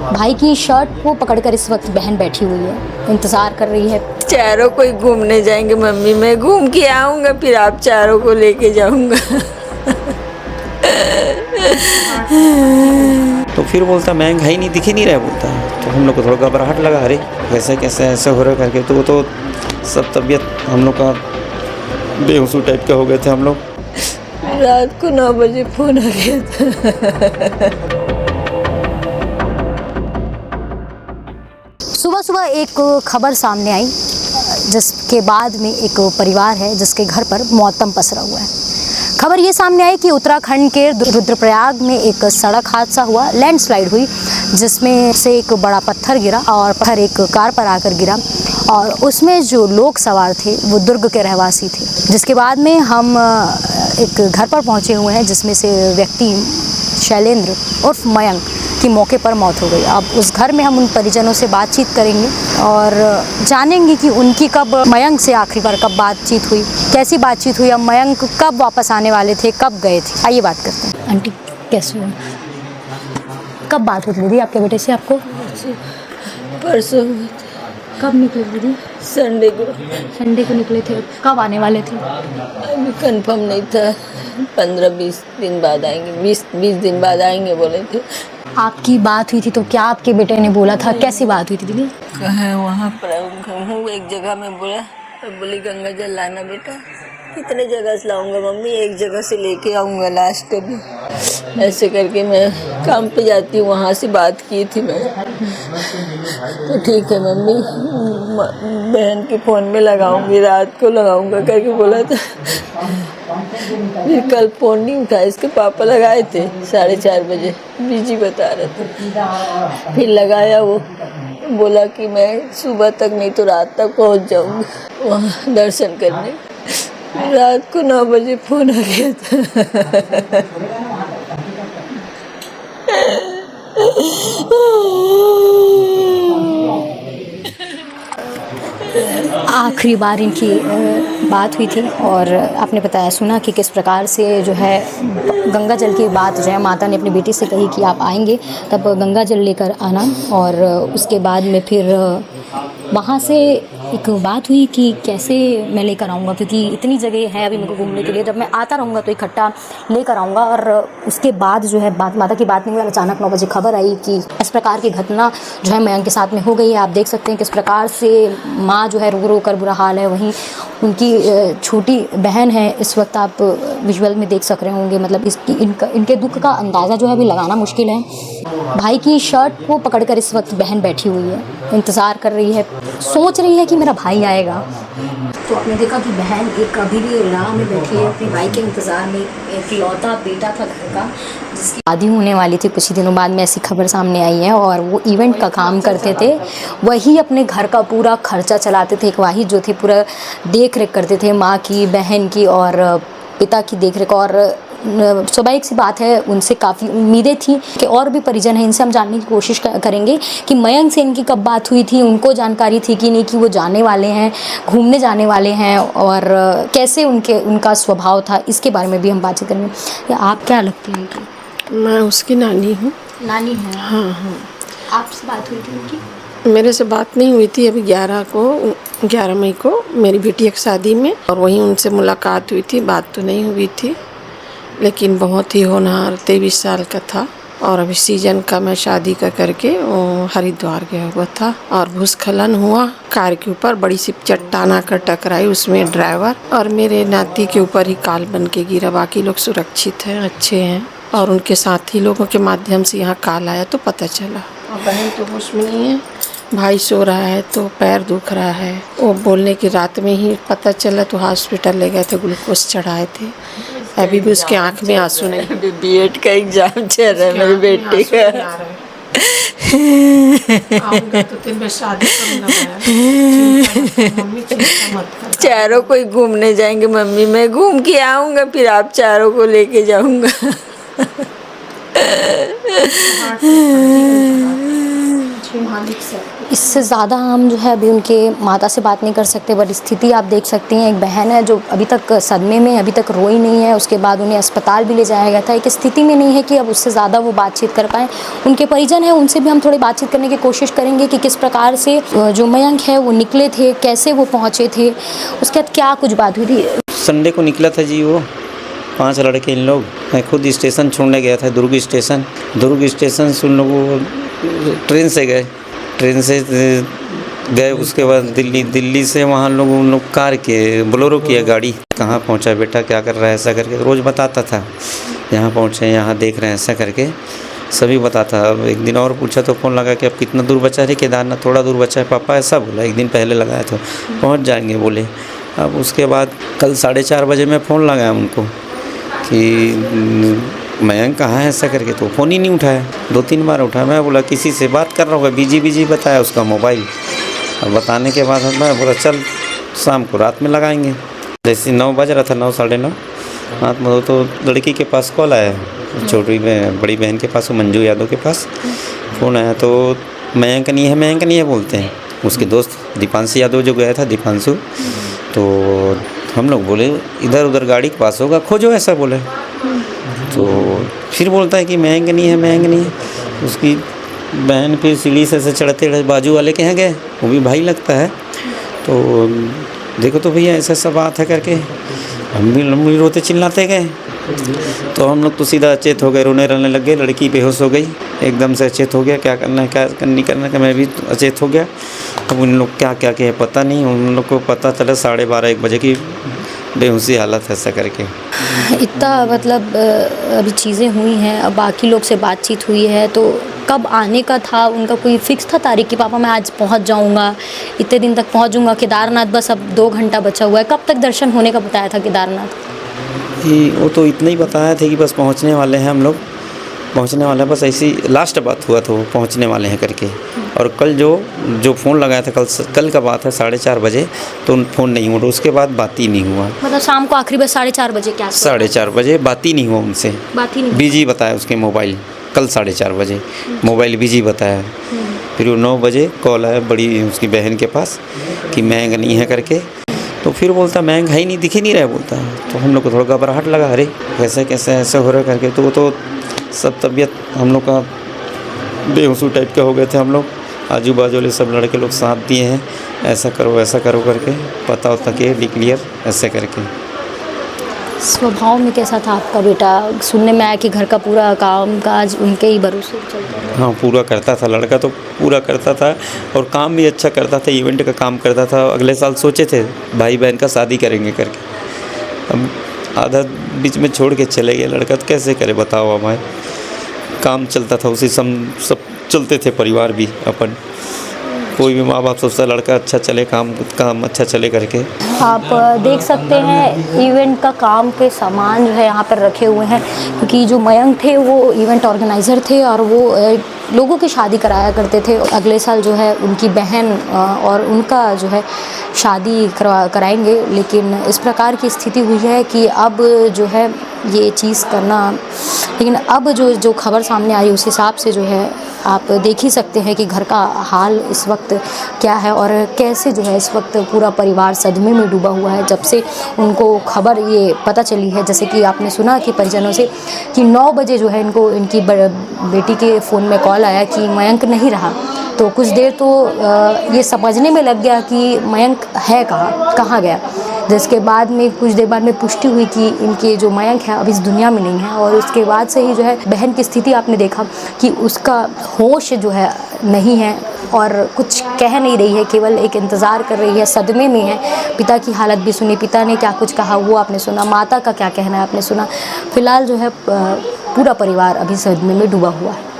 भाई की शर्ट को पकड़कर इस वक्त बहन बैठी हुई है, इंतज़ार कर रही है। चारों कोई घूमने जाएंगे मम्मी, मैं घूम के आऊँगा फिर आप चारों को लेके जाऊँगा। तो फिर बोलता महंगाई नहीं दिख ही नहीं रहा बोलता। तो हम लोग को थोड़ा घबराहट लगा, अरे कैसे कैसे ऐसे हो रहा है करके। तो वो तो सब तबीयत हम लोग का बेहोशू टाइप का हो गए थे हम लोग। रात को 9 बजे फ़ोन आ गया था। सुबह सुबह एक खबर सामने आई जिसके बाद में एक परिवार है जिसके घर पर मौतम पसरा हुआ है। खबर ये सामने आई कि उत्तराखंड के रुद्रप्रयाग में एक सड़क हादसा हुआ, लैंडस्लाइड हुई, जिसमें से एक बड़ा पत्थर गिरा और पत्थर एक कार पर आकर गिरा और उसमें जो लोग सवार थे वो दुर्ग के रहवासी थे। जिसके बाद में हम एक घर पर पहुंचे हुए हैं जिसमें से व्यक्ति शैलेंद्र उर्फ मयंक की मौके पर मौत हो गई। अब उस घर में हम उन परिजनों से बातचीत करेंगे और जानेंगे कि उनकी कब मयंक से आखिरी बार कब बातचीत हुई, कैसी बातचीत हुई, अब मयंक कब वापस आने वाले थे, कब गए थे। आइए बात करते हैं। आंटी कैसे हो? कब बात हुई दीदी आपके बेटे से आपको? परसों। कब निकले दीदी? संडे को निकले थे। कब आने वाले थे? अभी कंफर्म नहीं था, 15-20 दिन बाद आएंगे, 20 दिन बाद आएंगे बोले थे। आपकी बात हुई थी तो क्या आपके बेटे ने बोला था, कैसी बात हुई थी दीदी? कहाँ वहाँ पर हूँ एक जगह में बोला, बोली गंगा जल लाना बेटा। कितने जगह से लाऊंगा मम्मी, एक जगह से लेके आऊँगा लास्ट में। ऐसे करके मैं काम पे जाती हूँ, वहाँ से बात की थी मैं। तो ठीक है मम्मी, बहन के फ़ोन में लगाऊंगी, रात को लगाऊंगा करके बोला था। फिर कल फ़ोन नहीं उठा, इसके पापा लगाए थे 4:30 बजे, बिजी बता रहे थे। फिर लगाया, वो बोला कि मैं सुबह तक नहीं तो रात तक पहुंच जाऊंगी वहाँ दर्शन करने। रात को 9 बजे फ़ोन आ गया था। आखिरी बार इनकी बात हुई थी और आपने बताया सुना कि किस प्रकार से जो है गंगा जल की बात जो है माता ने अपनी बेटी से कही कि आप आएंगे तब गंगा जल लेकर आना, और उसके बाद में फिर वहाँ से एक बात हुई कि कैसे मैं लेकर आऊँगा, क्योंकि इतनी जगह है अभी मेरे को घूमने के लिए, जब मैं आता रहूँगा तो इकट्ठा लेकर आऊँगा। और उसके बाद जो है बात माता की बात नहीं हुई, अचानक 9 बजे खबर आई कि इस प्रकार की घटना जो है मयंक के साथ में हो गई है। आप देख सकते हैं किस प्रकार से माँ जो है रो रो कर बुरा हाल है, वहीं उनकी छोटी बहन है, इस वक्त आप विजुअल में देख सक रहे होंगे। मतलब इनके दुख का अंदाज़ा जो है अभी लगाना मुश्किल है। भाई की शर्ट को पकड़कर इस वक्त बहन बैठी हुई है, इंतज़ार कर रही है, सोच रही है कि मेरा भाई आएगा। तो आपने देखा कि बहन एक अभी भी राह में बैठी है अपने भाई के इंतज़ार में। एक इकलौता बेटा था घर का जिसकी शादी होने वाली थी कुछ ही दिनों बाद में, ऐसी खबर सामने आई है। और वो इवेंट का काम करते थे, वही अपने घर का पूरा खर्चा चलाते थे, एक वाहिद जो थे पूरा देख रेख करते थे माँ की, बहन की और पिता की देख रेख। और स्वाभाविक सी बात है उनसे काफ़ी उम्मीदें थी कि और भी परिजन हैं, इनसे हम जानने की कोशिश करेंगे कि मयंक से इनकी कब बात हुई थी, उनको जानकारी थी कि नहीं कि वो जाने वाले हैं, घूमने जाने वाले हैं, और कैसे उनका स्वभाव था, इसके बारे में भी हम बातचीत करेंगे। आप क्या लगती हैं कि मैं उसकी नानी हूँ। नानी है? हाँ हाँ। आपसे बात हुई थी उनकी? मेरे से बात नहीं हुई थी। अभी 11 मई को मेरी बेटी एक शादी में, और वहीं उनसे मुलाकात हुई थी, बात तो नहीं हुई थी। लेकिन बहुत ही होनहार 23 साल का था, और अभी सीजन का मैं शादी का करके वो हरिद्वार गया हुआ था, और भूस्खलन हुआ, कार के ऊपर बड़ी सी चट्टान आकर टकराई, उसमें ड्राइवर और मेरे नाती के ऊपर ही काल बन के गिरा। बाकी लोग सुरक्षित हैं, अच्छे हैं, और उनके साथी लोगों के माध्यम से यहाँ काल आया तो पता चला। और बहन तो होश में नहीं है, भाई सो रहा है तो पैर दुख रहा है। वो बोलने की रात में ही पता चला तो हॉस्पिटल ले गए थे, ग्लूकोज चढ़ाए थे। अभी भी उसके आंख में आंसू नहीं। अभी बीएड का एग्जाम चल रहा है मेरे बेटे का। तो तेरे में शादी चारों कोई घूमने जाएंगे मम्मी, मैं घूम के आऊँगा फिर आप चारों को लेके जाऊँगा। मालिक से इससे ज़्यादा हम जो है अभी उनके माता से बात नहीं कर सकते, बट स्थिति आप देख सकती हैं। एक बहन है जो अभी तक सदमे में, अभी तक रोई नहीं है। उसके बाद उन्हें अस्पताल भी ले जाया गया था। एक स्थिति में नहीं है कि अब उससे ज़्यादा वो बातचीत कर पाएँ। उनके परिजन हैं, उनसे भी हम थोड़ी बातचीत करने की कोशिश करेंगे कि किस प्रकार से जो मयंक है वो निकले थे, कैसे वो पहुँचे थे, उसके बाद क्या कुछ बात हुई थी। संडे को निकला था जी वो 5 लड़के इन लोग। मैं खुद स्टेशन छोड़ने गया था, दुर्ग स्टेशन से उन लोग ट्रेन से गए। उसके बाद दिल्ली से वहाँ उन लोग कार के बोलेरो किया गाड़ी। कहाँ पहुँचा बेटा, क्या कर रहा है, ऐसा करके रोज़ बताता था। यहाँ पहुँचे, यहाँ देख रहे हैं, ऐसा करके सभी बताता। अब एक दिन और पूछा तो फ़ोन लगा कि अब कितना दूर बचा है केदारनाथ, थोड़ा दूर बचा है पापा, ऐसा बोला। एक दिन पहले लगाया तो पहुँच जाएंगे बोले। अब उसके बाद कल 4:30 बजे मैं फ़ोन लगाया उनको कि मयंक कहाँ है, ऐसा करके, तो फ़ोन ही नहीं उठाया। 2-3 बार उठाया। मैं बोला किसी से बात कर रहा होगा, बिजी बताया उसका मोबाइल। अब बताने के बाद मैं बोला चल शाम को रात में लगाएंगे। जैसे 9 बज रहा था, 9 साढ़े 9 रात में, तो लड़की के पास कॉल आया, छोटी बड़ी बहन के पास, मंजू यादव के पास फ़ोन आया। तो मयंक नहीं है बोलते हैं। उसके दोस्त दीपांशु यादव जो गया था, दीपांशु, तो हम लोग बोले इधर उधर गाड़ी के पास होगा, खोजो, ऐसा बोले। तो फिर बोलता है कि मयंक नहीं है। उसकी बहन फिर सीढ़ी से चढ़ते बाजू वाले के यहाँ गए, वो भी भाई लगता है। तो देखो तो भैया ऐसा बात है करके हम भी रोते चिल्लाते गए। तो हम लोग तो सीधा अचेत हो गए, रोने लग गए। लड़की बेहोश हो गई, एकदम से अचेत हो गया। क्या करना है, क्या नहीं करना है, मैं भी अचेत हो गया। अब उन लोग क्या कहे पता नहीं। उन लोग को पता चला 12:30-1 बजे की बेहोशी हालत है, ऐसा करके। इतना मतलब अभी चीज़ें हुई हैं। अब बाकी लोग से बातचीत हुई है, तो कब आने का था उनका, कोई फिक्स था तारीख कि पापा मैं आज पहुंच जाऊंगा, इतने दिन तक पहुंच जाऊंगा केदारनाथ, बस अब 2 घंटा बचा हुआ है। कब तक दर्शन होने का बताया था केदारनाथ? वो तो इतना ही बताया थे कि बस पहुंचने वाले हैं हम लोग, पहुंचने वाले हैं, बस ऐसी लास्ट बात हुआ तो पहुंचने वाले हैं करके। और कल जो फ़ोन लगाया था, कल का बात है 4:30 बजे, तो फ़ोन नहीं हुआ। उसके बाद बात ही नहीं हुआ। मतलब शाम को आखिरी बस 4:30 बजे क्या? 4:30 बजे बात ही नहीं हुआ उनसे। बात ही नहीं। बिजी बताया उसके मोबाइल, कल 4:30 बजे मोबाइल बिजी बताया। फिर वो 9 बजे कॉल आया बड़ी उसकी बहन के पास कि मयंक नहीं है करके। तो फिर बोलता मयंक है ही नहीं, दिख ही नहीं रहा बोलता। तो हम लोग को थोड़ा घबराहट लगा, अरे कैसे ऐसा हो रहा है करके। तो सब तबीयत हम लोग का बेहोशी टाइप का हो गए थे हम लोग। आजू बाजू वाले सब लड़के लोग साथ दिए हैं, ऐसा करो करके, पता होता कि क्लियर ऐसे करके। स्वभाव में कैसा था आपका बेटा? सुनने में आया कि घर का पूरा काम काज उनके ही भरोसे चलता है। हाँ, पूरा करता था लड़का, तो पूरा करता था और काम भी अच्छा करता था, इवेंट का काम करता था। अगले साल सोचे थे भाई बहन का शादी करेंगे करके, अब आधा बीच में छोड़ के चले गए लड़का। तो कैसे करे बताओ, हमारे काम चलता था, उसी सब चलते थे परिवार भी अपन। कोई भी माँ बाप सोचता लड़का अच्छा चले, काम अच्छा चले करके। आप देख सकते हैं इवेंट का काम के सामान जो है यहाँ पर रखे हुए हैं, क्योंकि जो मयंक थे वो इवेंट ऑर्गेनाइज़र थे और वो लोगों की शादी कराया करते थे। अगले साल जो है उनकी बहन और उनका जो है शादी कराएंगे, लेकिन इस प्रकार की स्थिति हुई है कि अब जो है ये चीज़ करना, लेकिन अब जो खबर सामने आई उस हिसाब से जो है आप देख ही सकते हैं कि घर का हाल इस वक्त क्या है और कैसे जो है इस वक्त पूरा परिवार सदमे में डूबा हुआ है। जब से उनको खबर ये पता चली है, जैसे कि आपने सुना कि परिजनों से कि 9 बजे जो है इनकी बेटी के फ़ोन में कॉल आया कि मयंक नहीं रहा, तो कुछ देर तो ये समझने में लग गया कि मयंक है कहाँ गया। जिसके बाद में कुछ देर बाद में पुष्टि हुई कि इनके जो मयंक है अब इस दुनिया में नहीं है। और उसके बाद से ही जो है बहन की स्थिति आपने देखा कि उसका होश जो है नहीं है और कुछ कह नहीं रही है, केवल एक इंतज़ार कर रही है, सदमे में है। पिता की हालत भी सुनी, पिता ने क्या कुछ कहा वो आपने सुना, माता का क्या कहना है आपने सुना। फिलहाल जो है पूरा परिवार अभी सदमे में डूबा हुआ है।